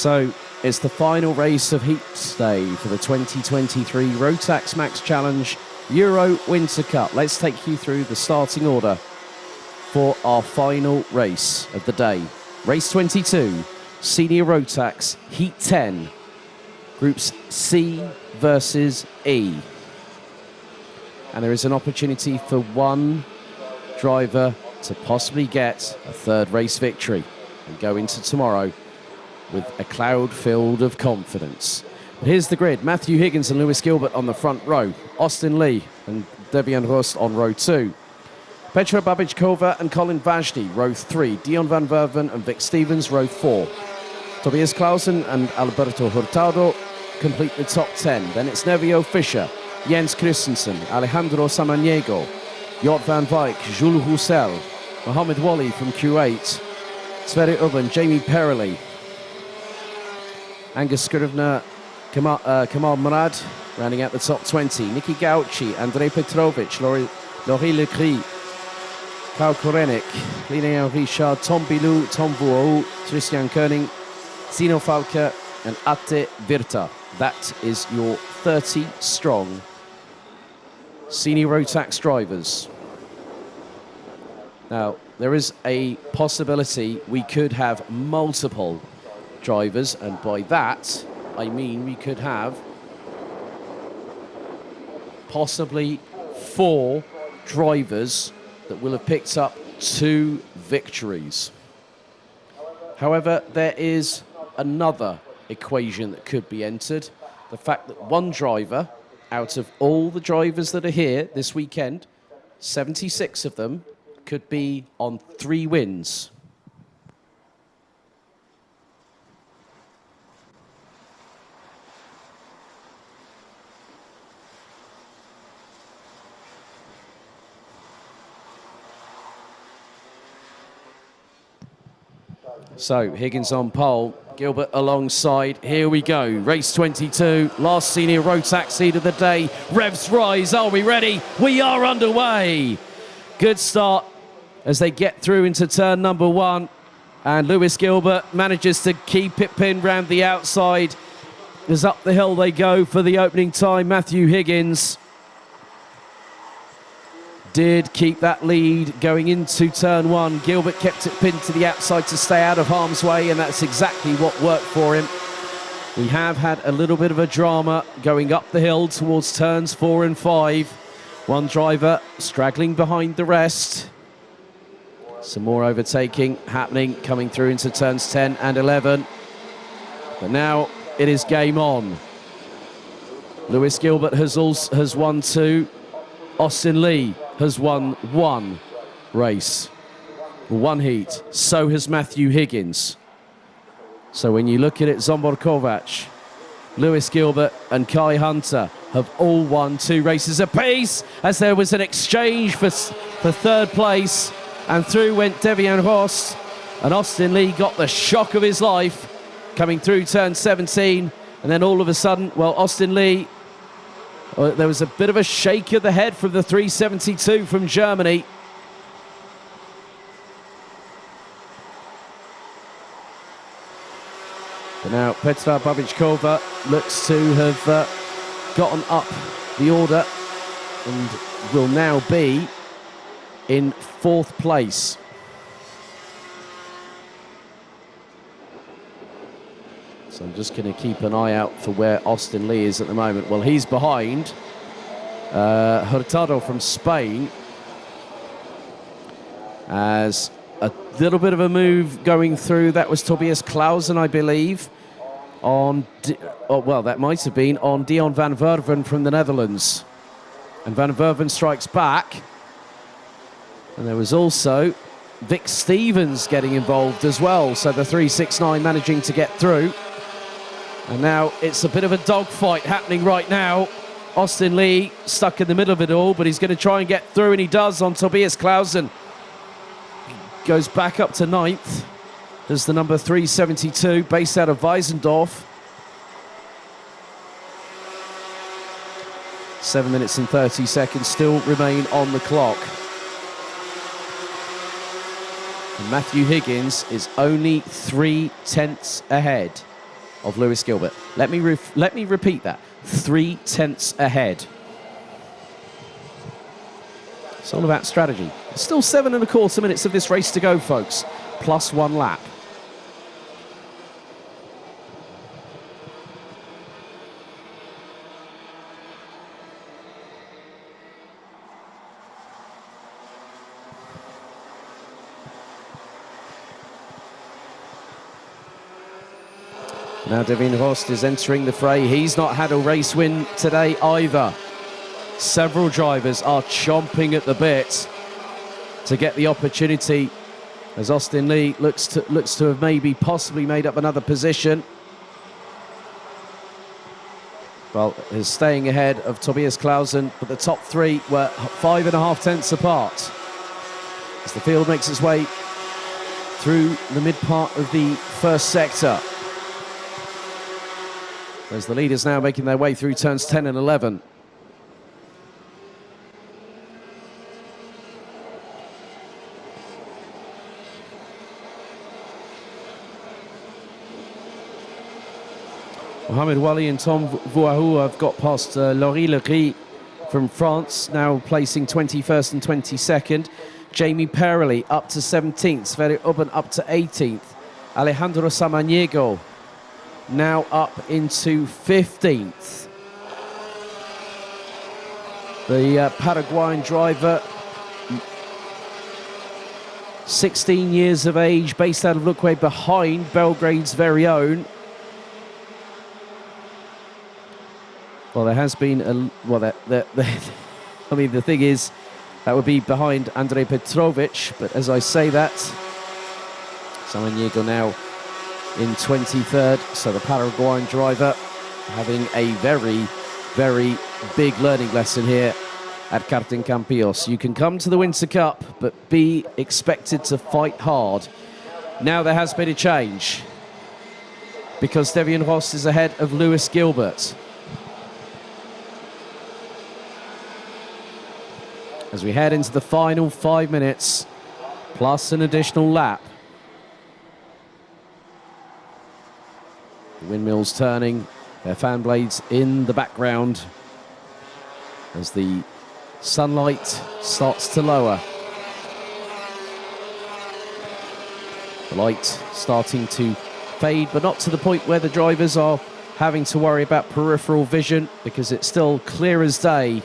So it's the final race of heat day for the 2023 Rotax Max Challenge Euro Winter Cup. Let's take you through the starting order for our final race of the day. Race 22, Senior Rotax, Heat 10, Groups C versus E. And there is an opportunity for one driver to possibly get a third race victory and go into tomorrow with a cloud filled of confidence. But here's the grid. Matthew Higgins and Lewis Gilbert on the front row. Austin Lee and Devian Rost on row 2. Petra Babicova and Colin Vashti, row 3. Dion van Verven and Vic Stevens, row 4. Tobias Clausen and Alberto Hurtado complete the top 10. Then it's Nevio Fischer, Jens Christensen, Alejandro Samaniego, Jort van Wijk, Jules Roussel, Mohamed Wally from Q8, Sverre Ubben, Jamie Perrelli, Angus Scrivener, Kamal Murad, rounding out the top 20. Niki Gauci, Andrei Petrovic, Laurie Lecrie, Karl Korenik, Linnea Richard, Tom Bilou, Tom Vuou, Christian Koenig, Zino Falke, and Atte Virta. That is your 30 strong Senior Rotax drivers. Now, there is a possibility we could have multiple drivers, and by that I mean we could have possibly 4 drivers that will have picked up 2 victories. However, there is another equation that could be entered. The fact that one driver out of all the drivers that are here this weekend, 76 of them, could be on 3 wins. So Higgins on pole, Gilbert alongside. Here we go, race 22, last Senior Rotax heat of the day. Revs rise, are we ready? We are underway. Good start as they get through into turn number 1. And Lewis Gilbert manages to keep it pinned round the outside. As up the hill they go for the opening time. Matthew Higgins did keep that lead going into turn 1. Gilbert kept it pinned to the outside to stay out of harm's way, and that's exactly what worked for him. We have had a little bit of a drama going up the hill towards turns 4 and 5. One driver straggling behind the rest. Some more overtaking happening, coming through into turns 10 and 11. But now it is game on. Lewis Gilbert has won 2. Austin Lee has won 1 race, 1 heat. So has Matthew Higgins. So when you look at it, Zombor Kovac, Lewis Gilbert and Kai Hunter have all won 2 races apiece, as there was an exchange for third place, and through went Devian Rost, and Austin Lee got the shock of his life coming through turn 17, and then all of a sudden, well, Austin Lee, there was a bit of a shake of the head from the 372 from Germany. But now Petra Babicova looks to have gotten up the order and will now be in 4th place. So I'm just going to keep an eye out for where Austin Lee is at the moment. Well, he's behind Hurtado from Spain. As a little bit of a move going through. That was Tobias Clausen, I believe, on, well, that might have been on Dion van Verven from the Netherlands. And van Verven strikes back. And there was also Vic Stevens getting involved as well. So the 369 managing to get through. And now it's a bit of a dogfight happening right now. Austin Lee stuck in the middle of it all, but he's going to try and get through, and he does on Tobias Clausen. Goes back up to 9th. There's the number 372, based out of Weisendorf. 7 minutes and 30 seconds still remain on the clock. And Matthew Higgins is only 3 tenths ahead. of Lewis Gilbert. Let me repeat that. 3 tenths ahead. It's all about strategy. Still 7.25 minutes of this race to go, folks. Plus 1 lap. Now Devin Rost is entering the fray. He's not had a race win today either. Several drivers are chomping at the bit to get the opportunity, as Austin Lee looks to have maybe possibly made up another position. Well, is staying ahead of Tobias Clausen, but the top 3 were 5.5 tenths apart. As the field makes its way through the mid part of the first sector. As the leaders now making their way through turns 10 and 11. Mohamed Wali and Tom Vouahou have got past Laurie Legris from France, now placing 21st and 22nd. Jamie Perrelli up to 17th, Sverre Ubben up to 18th. Alejandro Samaniego now up into 15th. The Paraguayan driver, 16 years of age, based out of Luque, behind Belgrade's very own. Well, there has been I mean, the thing is, that would be behind Andrei Petrovic, but as I say that, Samaniego now in 23rd, so the Paraguayan driver having a very, very big learning lesson here at Karting Campillos. You can come to the Winter Cup, but be expected to fight hard. Now there has been a change, because Devian Rost is ahead of Lewis Gilbert. As we head into the final 5 minutes, plus an additional lap. The windmills turning, their fan blades in the background as the sunlight starts to lower. The light starting to fade, but not to the point where the drivers are having to worry about peripheral vision, because it's still clear as day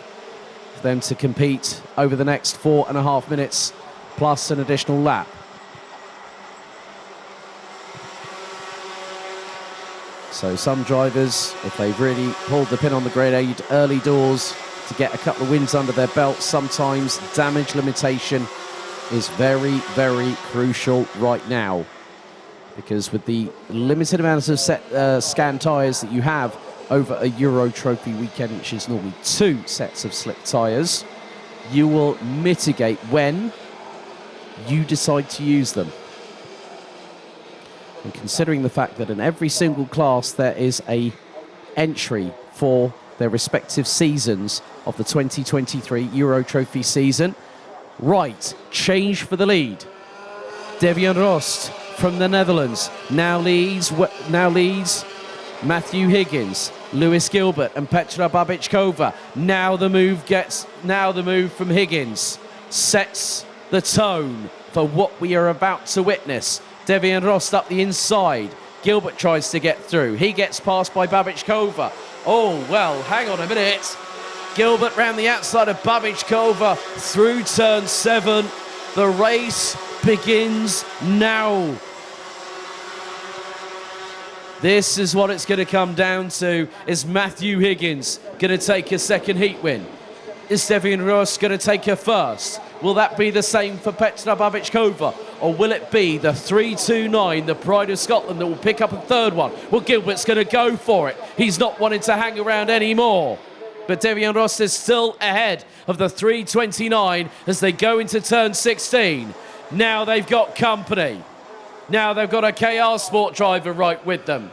for them to compete over the next 4.5 minutes, plus an additional lap. So some drivers, if they've really pulled the pin on the grenade early doors to get a couple of wins under their belt, sometimes damage limitation is very, very crucial right now. Because with the limited amount of scan tyres that you have over a Euro Trophy weekend, which is normally 2 sets of slick tyres, you will mitigate when you decide to use them. And considering the fact that in every single class there is a entry for their respective seasons of the 2023 Euro Trophy season. Right, change for the lead. Devian Rost from the Netherlands now leads Matthew Higgins, Lewis Gilbert and Petra Babičková. Now the move from Higgins sets the tone for what we are about to witness. Devian Rost up the inside. Gilbert tries to get through. He gets passed by Babičková. Oh, well, hang on a minute. Gilbert round the outside of Babičková through turn 7. The race begins now. This is what it's going to come down to. Is Matthew Higgins going to take a second heat win? Is Devian Rost going to take her first? Will that be the same for Petra Babičková? Or will it be the 329, the Pride of Scotland, that will pick up a third one? Well, Gilbert's going to go for it. He's not wanting to hang around anymore. But Devian Rost is still ahead of the 329 as they go into turn 16. Now they've got company. Now they've got a KR Sport driver right with them.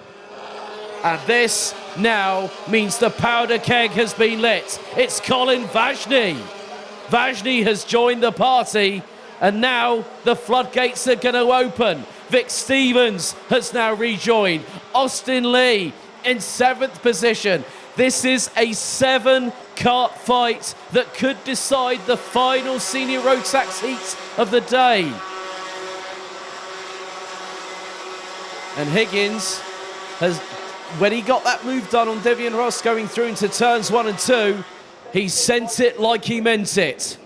And this now means the powder keg has been lit. It's Colin Vashni. Vashni has joined the party, and now the floodgates are going to open. Vic Stevens has now rejoined. Austin Lee in 7th position. This is a 7-kart fight that could decide the final senior Rotax heat of the day. And Higgins has, when he got that move done on Devian Ross going through into turns 1 and 2, he sent it like he meant it.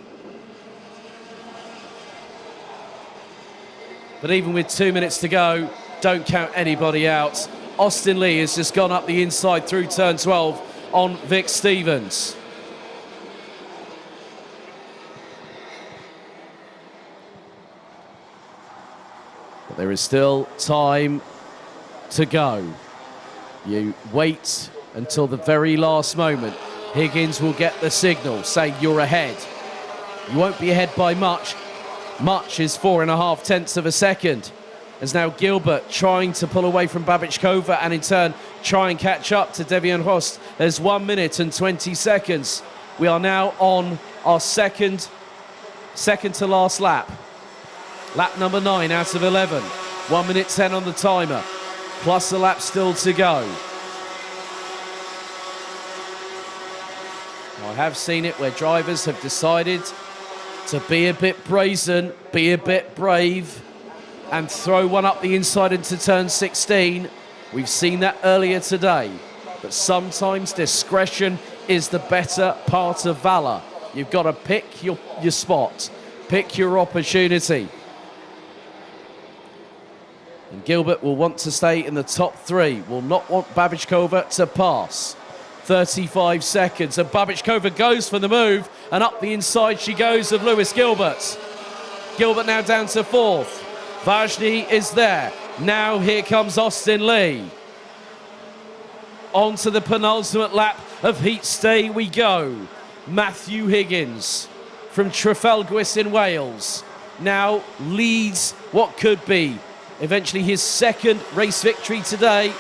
But even with 2 minutes to go, don't count anybody out. Austin Lee has just gone up the inside through turn 12 on Vic Stevens. But there is still time to go. You wait until the very last moment. Higgins will get the signal saying you're ahead. You won't be ahead by much. Much is 4.5 tenths of a second. As now Gilbert trying to pull away from Babichkova and in turn try and catch up to Devian Rost. There's 1 minute and 20 seconds. We are now on our second to last lap. Lap number 9 out of 11. 1 minute 10 on the timer, plus a lap still to go. I have seen it where drivers have decided to be a bit brazen, be a bit brave, and throw one up the inside into turn 16. We've seen that earlier today. But sometimes discretion is the better part of valor. You've got to pick your spot, pick your opportunity. And Gilbert will want to stay in the top 3, will not want Babichkova to pass. 35 seconds, and Babichkova goes for the move, and up the inside she goes of Lewis Gilbert. Gilbert now down to 4th. Vajny is there. Now here comes Austin Lee. On to the penultimate lap of heat stay we go. Matthew Higgins from Trafalgar in Wales now leads what could be eventually his 2nd race victory today,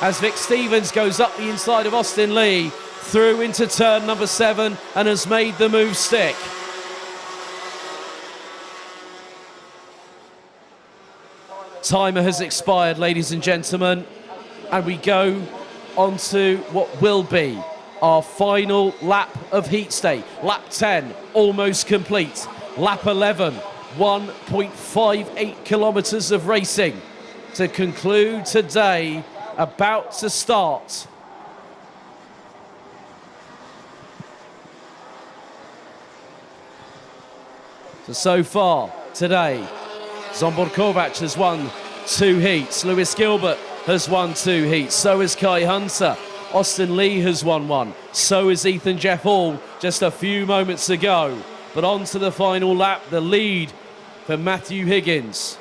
as Vic Stevens goes up the inside of Austin Lee through into turn number 7 and has made the move stick. Timer has expired, ladies and gentlemen, and we go on to what will be our final lap of heat stay. Lap 10, almost complete. Lap 11, 1.58 kilometres of racing to conclude today, about to start. So far today, Zsombor Kovacs has won 2 heats. Lewis Gilbert has won 2 heats. So has Kai Hunter. Austin Lee has won 1. So is Ethan Jeff Hall just a few moments ago. But on to the final lap, the lead for Matthew Higgins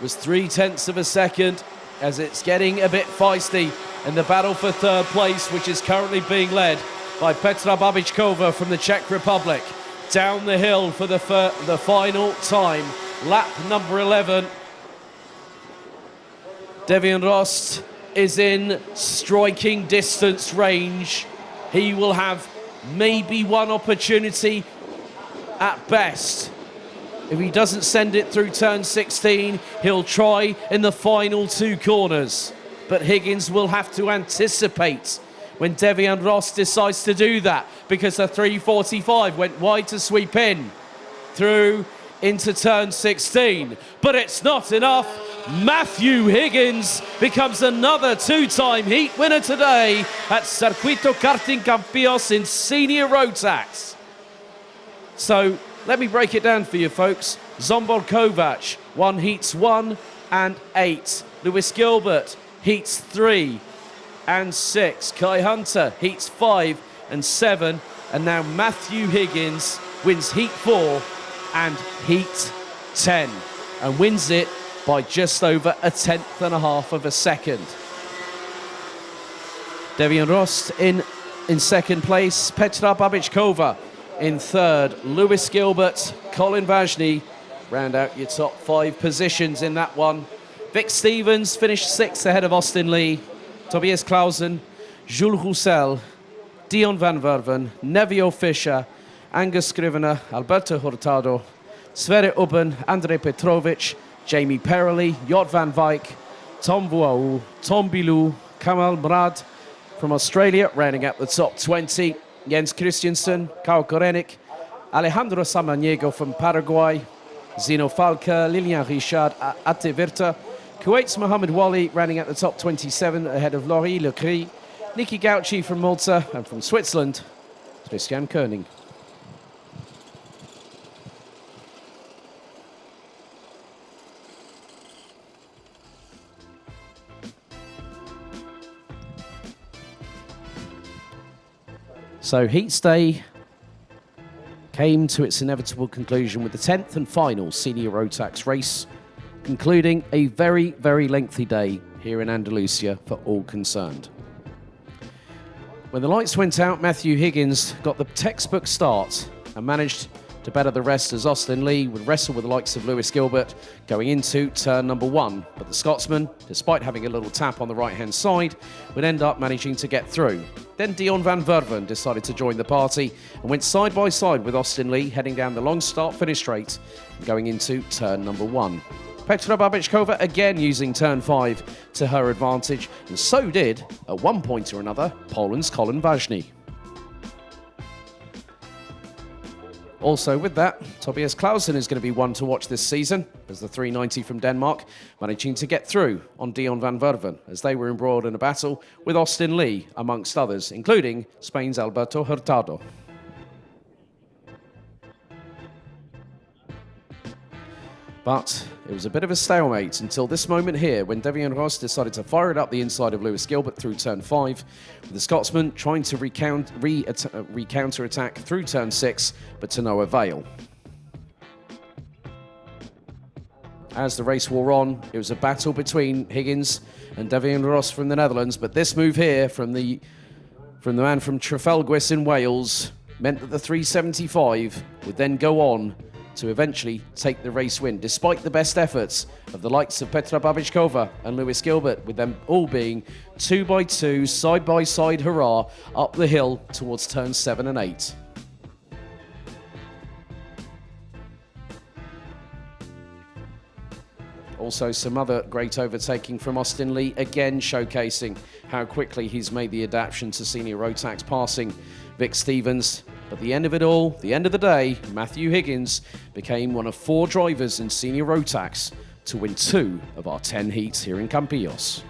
was 0.3 of a second, as it's getting a bit feisty in the battle for 3rd place, which is currently being led by Petra Babichkova from the Czech Republic. Down the hill for the final time, lap number 11. Devian Rost is in striking distance range. He will have maybe one opportunity at best. If he doesn't send it through turn 16, he'll try in the final 2 corners. But Higgins will have to anticipate when Devian Ross decides to do that, because the 345 went wide to sweep in through into turn 16. But it's not enough. Matthew Higgins becomes another 2-time heat winner today at Circuito Karting Campillos in Senior Rotax. So let me break it down for you, folks. Zsombor Kovacs won heats 1 and 8. Lewis Gilbert, heats 3 and 6. Kai Hunter, heats 5 and 7. And now Matthew Higgins wins heat 4 and heat 10 and wins it by just over 1/10.5 of a second. Devian Rost in 2nd place. Petra Babichkova in 3rd. Lewis Gilbert, Colin Vajny round out your top 5 positions in that one. Vic Stevens finished 6th ahead of Austin Lee. Tobias Clausen, Jules Roussel, Dion van Werven, Nevio Fischer, Angus Scrivener, Alberto Hurtado, Sverre Ubben, Andrei Petrovic, Jamie Perrelli, Jot van Wyk, Tom Vuau, Tom Bilou, Kamal Mrad from Australia, rounding out the top 20. Jens Christiansen, Kao Korenik, Alejandro Samaniego from Paraguay, Zino Falca, Lilian Richard, Ate Virta, Kuwait's Mohamed Wali rounding out the top 27 ahead of Laurie Lecrie, Niki Gauci from Malta, and from Switzerland, Christian Koenig. So Heats Day came to its inevitable conclusion with the 10th and final senior Rotax race, concluding a very, very lengthy day here in Andalusia for all concerned. When the lights went out, Matthew Higgins got the textbook start and managed to better the rest as Austin Lee would wrestle with the likes of Lewis Gilbert going into turn number 1. But the Scotsman, despite having a little tap on the right-hand side, would end up managing to get through. Then Dion van Verven decided to join the party and went side by side with Austin Lee, heading down the long start-finish straight and going into turn number 1. Petra Babichkova again using turn 5 to her advantage, and so did, at one point or another, Poland's Colin Ważny. Also with that, Tobias Clausen is going to be one to watch this season, as the 390 from Denmark managing to get through on Dion van Verven, as they were embroiled in a battle with Austin Lee, amongst others, including Spain's Alberto Hurtado. But it was a bit of a stalemate until this moment here, when Devian Ross decided to fire it up the inside of Lewis Gilbert through turn 5, with the Scotsman trying to counter-attack through turn 6, but to no avail. As the race wore on, it was a battle between Higgins and Devian Ross from the Netherlands, but this move here from the man from Trafalgar in Wales meant that the 375 would then go on to eventually take the race win, despite the best efforts of the likes of Petra Babichkova and Lewis Gilbert, with them all being 2x2, side-by-side hurrah up the hill towards turns 7 and 8. Also, some other great overtaking from Austin Lee, again showcasing how quickly he's made the adaptation to senior Rotax, passing Vic Stevens. But at the end of it all, the end of the day, Matthew Higgins became one of 4 drivers in senior Rotax to win 2 of our 10 heats here in Campillos.